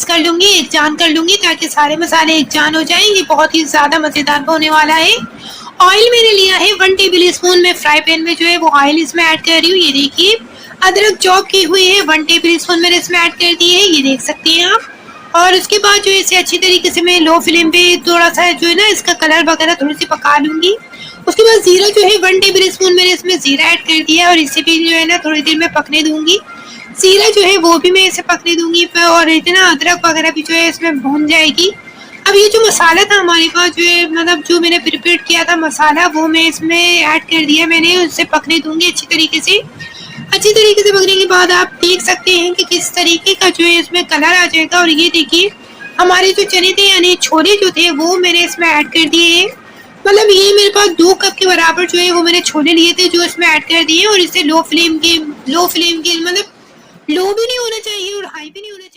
Mix कर लूँगी, एक जान कर लूँगी ताकि सारे मसाले एक जान हो जाएँ। ये बहुत ही ज़्यादा मज़ेदार होने वाला है। ऑयल मैंने लिया है 1 टेबल स्पून, मैं फ्राई पैन में जो है वो ऑयल इसमें ऐड कर रही हूँ। ये देखिए, अदरक चॉप की हुई है 1 टेबल स्पून मैंने इसमें ऐड कर दी है, ये देख सकते हैं आप। और उसके बाद जो है इसे अच्छी तरीके से मैं लो फ्लेम पे थोड़ा-सा जो है ना इसका कलर वगैरह थोड़ी-सी पका लूँगी। उसके बाद ज़ीरा जो है 1 टेबल स्पून मैंने इसमें ज़ीरा ऐड कर दिया है और इसे भी जो है ना थोड़ी देर में पकने दूँगी। ज़ीरा जो है वो भी मैं इसे पकने दूँगी और इतना अदरक वगैरह भी जो है इसमें भून जाएगी। अब ये जो मसाला था हमारे पास जो है मतलब जो मैंने प्रिपेयर किया था मसाला, वो मैं इसमें ऐड कर दिया मैंने, उसे पकने दूँगी अच्छी तरीके से। अच्छी तरीके से पकने के बाद आप देख सकते हैं कि किस तरीके का जो है इसमें कलर आ जाएगा। और ये देखिए, हमारे जो चने थे यानी छोले जो थे वो मैंने इसमें ऐड कर दिए हैं। मतलब ये मेरे पास 2 कप के बराबर जो है वो मैंने छोले लिए थे जो इसमें ऐड कर दिए और इसे लो फ्लेम के मतलब लो भी नहीं होना चाहिए और हाई भी नहीं होना चाहिए।